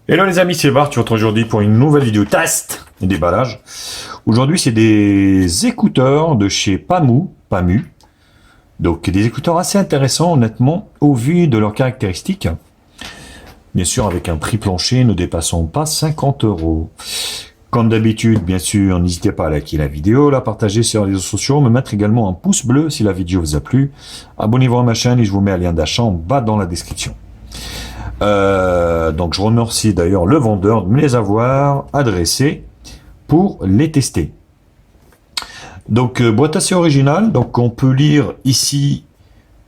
Hello les amis, c'est Bart, je vous retrouve aujourd'hui pour une nouvelle vidéo test et déballage. Aujourd'hui, c'est des écouteurs de chez Pamu. Donc des écouteurs assez intéressants honnêtement au vu de leurs caractéristiques. Bien sûr avec un prix plancher ne dépassant pas 50 euros. Comme d'habitude, bien sûr, n'hésitez pas à liker la vidéo, la partager sur les réseaux sociaux, me mettre également un pouce bleu si la vidéo vous a plu. Abonnez-vous à ma chaîne et je vous mets un lien d'achat en bas dans la description. Donc je remercie d'ailleurs le vendeur de me les avoir adressés pour les tester. Donc boîte assez originale, donc on peut lire ici,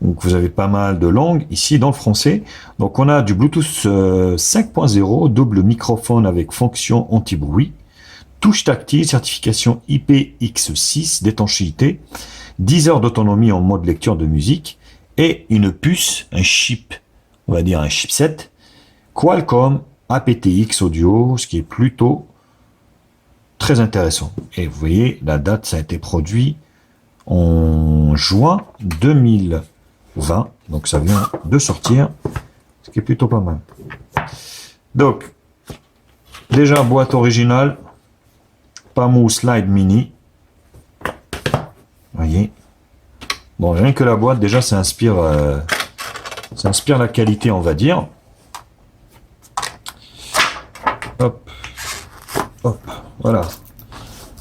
donc vous avez pas mal de langues ici dans le français. Donc on a du Bluetooth 5.0, double microphone avec fonction anti-bruit, touche tactile, certification IPX6 d'étanchéité, 10 heures d'autonomie en mode lecture de musique et une puce, un chip, on va dire un chipset Qualcomm aptX audio, ce qui est plutôt très intéressant. Et vous voyez, la date, ça a été produit en juin 2020, donc ça vient de sortir, ce qui est plutôt pas mal. Donc, déjà boîte originale, Pamu Slide Mini. Vous voyez. Bon, rien que la boîte, déjà, ça inspire la qualité, on va dire. Hop, hop, voilà.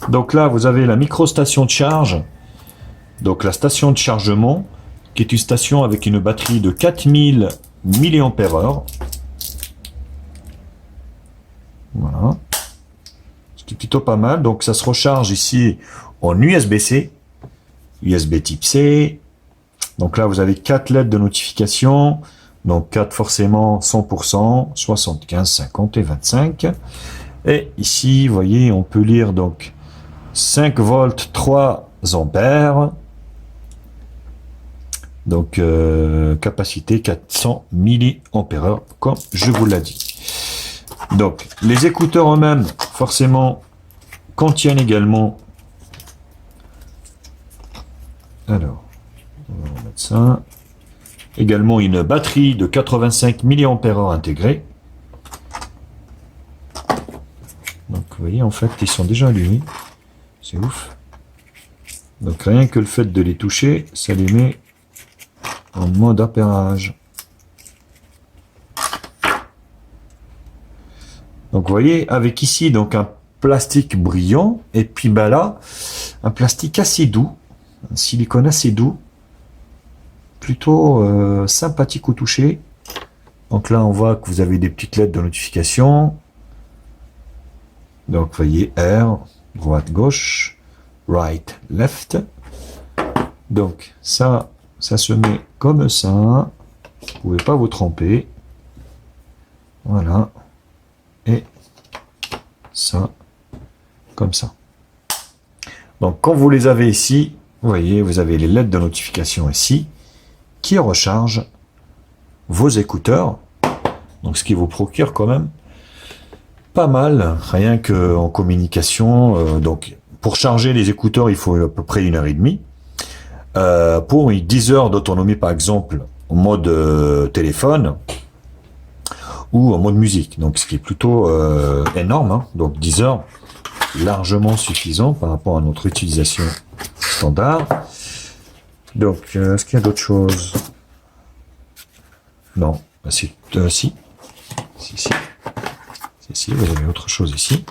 Donc là, vous avez la micro-station de charge. Donc la station de chargement, qui est une station avec une batterie de 4000 mAh. Voilà. Ce qui est plutôt pas mal. Donc ça se recharge ici en USB-C, USB type C. Donc là, vous avez 4 LED de notification. Donc 4 forcément 100%, 75, 50 et 25. Et ici, vous voyez, on peut lire donc 5 volts, 3 ampères. Donc capacité 400 mAh, comme je vous l'ai dit. Donc les écouteurs eux-mêmes, forcément, contiennent également. Alors, on va remettre ça. Également une batterie de 85 mAh intégrée. Donc vous voyez, en fait, ils sont déjà allumés. C'est ouf. Donc rien que le fait de les toucher, ça les met en mode appairage. Donc vous voyez, avec ici donc un plastique brillant, et puis ben là, un plastique assez doux, un silicone assez doux, plutôt sympathique au toucher. Donc là, on voit que vous avez des petites lettres de notification. Donc vous voyez R, droite, gauche, right, left. Donc ça se met comme ça. Vous pouvez pas vous tromper. Voilà. Et ça, comme ça. Donc quand vous les avez ici, vous voyez, vous avez les lettres de notification ici qui rechargent vos écouteurs. Donc ce qui vous procure quand même pas mal, rien qu'en communication. Donc pour charger les écouteurs, il faut à peu près 1h30. Pour 10 heures d'autonomie, par exemple, en mode téléphone ou en mode musique. Donc, ce qui est plutôt énorme. Hein. Donc, 10 heures, largement suffisant par rapport à notre utilisation standard. Donc, est-ce qu'il y a d'autres choses? Non. Si. Si, vous avez autre chose ici.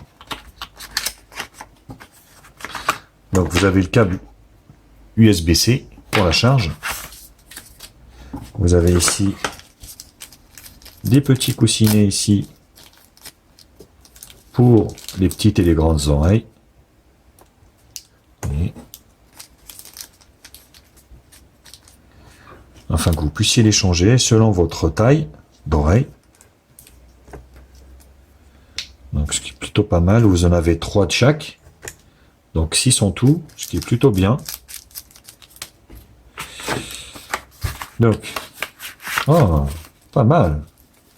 Donc, vous avez le câble USB-C pour la charge. Vous avez ici des petits coussinets ici pour les petites et les grandes oreilles. Et afin que vous puissiez les changer selon votre taille d'oreille. Donc ce qui est plutôt pas mal, vous en avez 3 de chaque. Donc 6 en tout, ce qui est plutôt bien. Donc, oh, pas mal.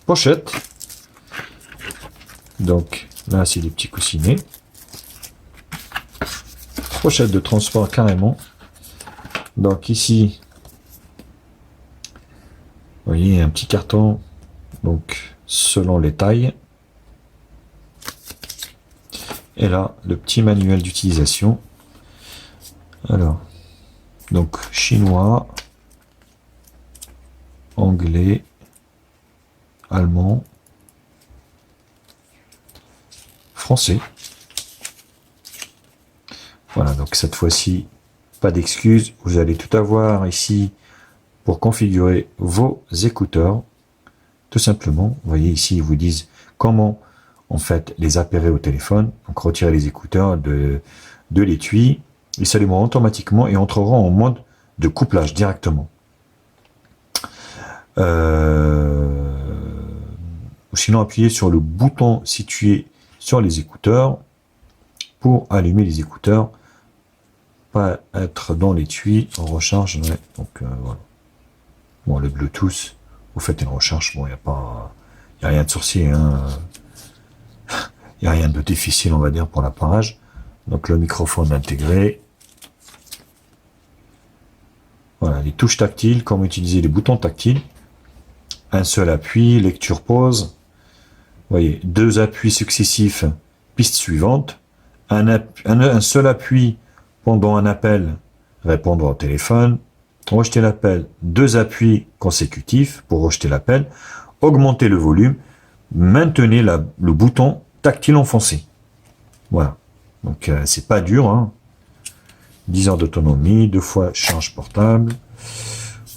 Pochette. Donc, là, c'est des petits coussinets. Pochette de transport carrément. Donc, ici, vous voyez, un petit carton. Donc, selon les tailles. Et là, le petit manuel d'utilisation. Alors, donc chinois, anglais, allemand, français. Voilà, donc cette fois-ci, pas d'excuses. Vous allez tout avoir ici pour configurer vos écouteurs. Tout simplement, vous voyez ici, ils vous disent comment en fait les appairer au téléphone. Donc retirer les écouteurs de l'étui. Ils s'allumeront automatiquement et entreront en mode de couplage directement. Sinon, appuyez sur le bouton situé sur les écouteurs pour allumer les écouteurs. Pas être dans l'étui, en recharge. Ouais. Donc voilà. Bon, le Bluetooth, vous faites une recharge. Bon, il n'y a rien de sorcier. Hein. Il n'y a rien de difficile, on va dire, pour l'appareil. Donc le microphone intégré. Voilà, les touches tactiles, comment utiliser les boutons tactiles. Un seul appui, lecture pause. Vous voyez, 2 appuis successifs, piste suivante. Un seul appui pendant un appel, répondre au téléphone. Rejeter l'appel, 2 appuis consécutifs pour rejeter l'appel. Augmenter le volume. Maintenez le bouton tactile enfoncé. Voilà. Donc c'est pas dur. Hein. 10 heures d'autonomie, 2 fois charge portable.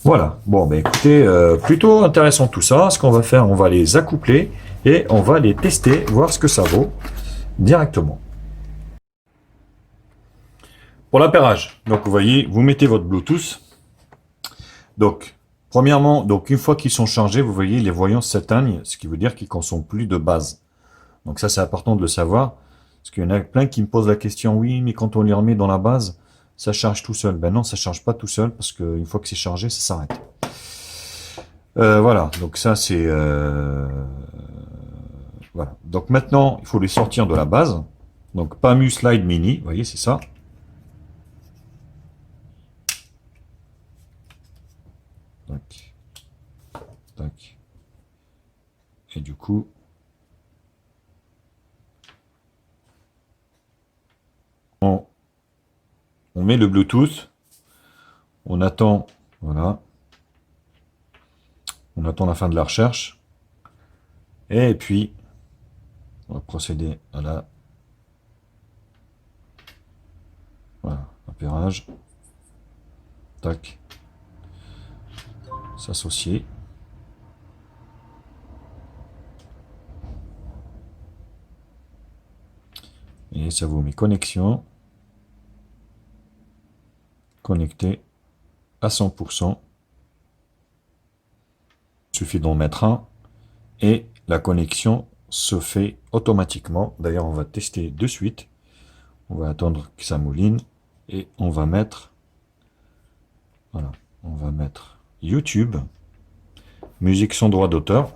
Voilà. Bon, ben écoutez, plutôt intéressant tout ça. Ce qu'on va faire, on va les accoupler et on va les tester, voir ce que ça vaut directement. Pour l'appairage, donc vous voyez, vous mettez votre Bluetooth. Donc, premièrement, donc une fois qu'ils sont chargés, vous voyez, les voyants s'éteignent, ce qui veut dire qu'ils ne consomment plus de base. Donc ça, c'est important de le savoir, parce qu'il y en a plein qui me posent la question, oui, mais quand on les remet dans la base, ça charge tout seul. Ben non, ça ne charge pas tout seul, parce qu'une fois que c'est chargé, ça s'arrête. Voilà, donc ça c'est... voilà. Donc maintenant, il faut les sortir de la base. Donc PAMU Slide Mini, vous voyez, c'est ça. Tac. Tac. Et du coup... On met le Bluetooth. On attend... Voilà. On attend la fin de la recherche. Et puis... On va procéder à la... Voilà, appairage. Tac. S'associer. Et ça vous met connexion. Connecté à 100%. Il suffit d'en mettre un. Et la connexion se fait automatiquement. D'ailleurs, on va tester de suite. On va attendre que ça mouline. Et on va mettre... Voilà. On va mettre YouTube. Musique sans droit d'auteur.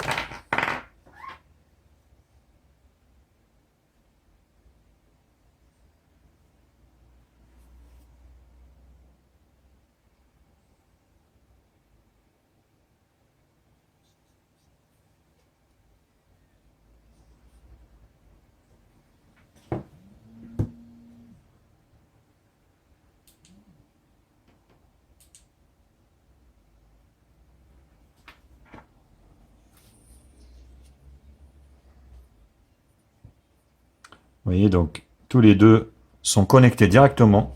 Vous voyez, donc, tous les deux sont connectés directement.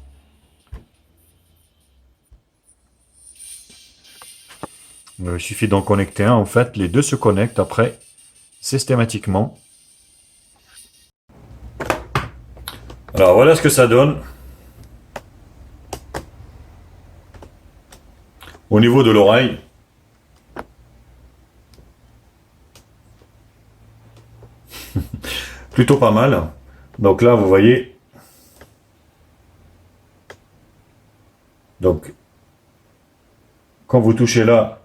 Il suffit d'en connecter un. En fait, les deux se connectent après, systématiquement. Alors, voilà ce que ça donne. Au niveau de l'oreille. Plutôt pas mal. Donc là, vous voyez. Donc, quand vous touchez là,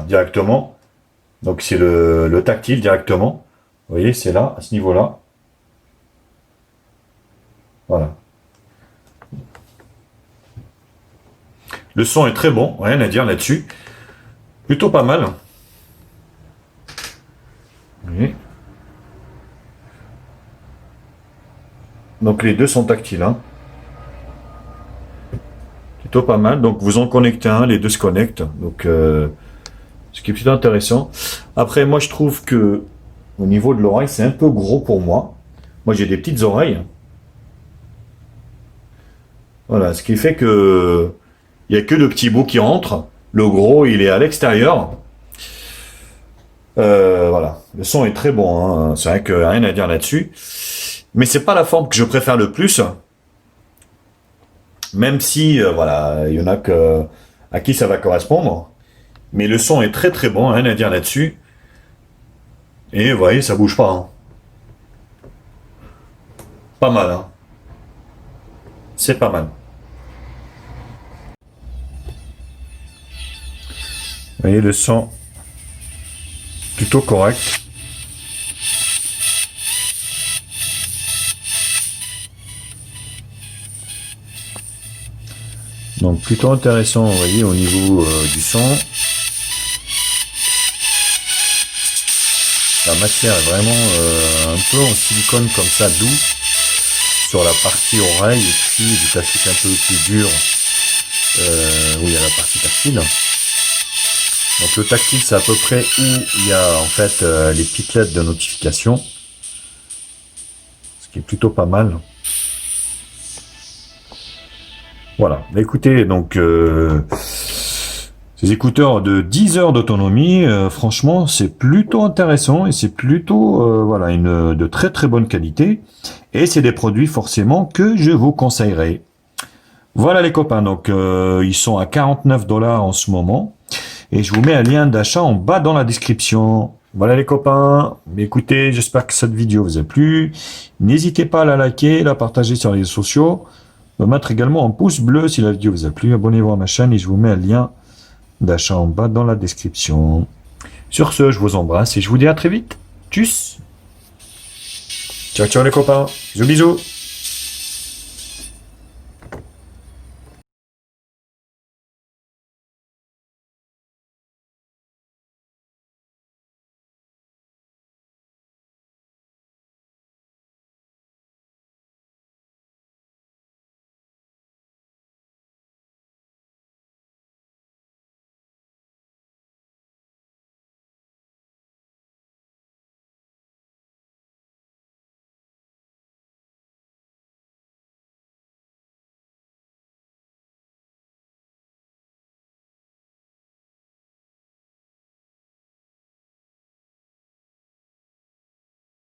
directement. Donc c'est le tactile directement. Vous voyez, c'est là, à ce niveau-là. Voilà. Le son est très bon, rien à dire là-dessus. Plutôt pas mal. Vous voyez. Donc les deux sont tactiles, hein. Plutôt pas mal. Donc vous en connectez un, les deux se connectent. Donc ce qui est plutôt intéressant. Après, moi je trouve que au niveau de l'oreille, c'est un peu gros pour moi. Moi j'ai des petites oreilles. Voilà, ce qui fait que il n'y a que le petit bout qui rentre. Le gros, il est à l'extérieur. Voilà, le son est très bon, hein. C'est vrai que rien à dire là-dessus. Mais c'est pas la forme que je préfère le plus. Même si, voilà, il y en a que, à qui ça va correspondre. Mais le son est très très bon, rien à dire là-dessus. Et vous voyez, ça bouge pas, hein. Pas mal, hein. C'est pas mal. Vous voyez, le son plutôt correct. Donc plutôt intéressant, vous voyez, au niveau du son. La matière est vraiment un peu en silicone comme ça, doux, sur la partie oreille, et puis du plastique un peu plus dur, où il y a la partie tactile. Donc le tactile, c'est à peu près où il y a en fait les petites lettres de notification, ce qui est plutôt pas mal. Voilà, écoutez, donc ces écouteurs de 10 heures d'autonomie, franchement, c'est plutôt intéressant et c'est plutôt voilà, de très très bonne qualité. Et c'est des produits forcément que je vous conseillerais. Voilà les copains, donc ils sont à 49 $ en ce moment. Et je vous mets un lien d'achat en bas dans la description. Voilà les copains, écoutez, j'espère que cette vidéo vous a plu. N'hésitez pas à la liker, la partager sur les réseaux sociaux. Me mettre également un pouce bleu si la vidéo vous a plu. Abonnez-vous à ma chaîne et je vous mets un lien d'achat en bas dans la description. Sur ce, je vous embrasse et je vous dis à très vite. Tchuss. Ciao ciao les copains. Bisous bisous.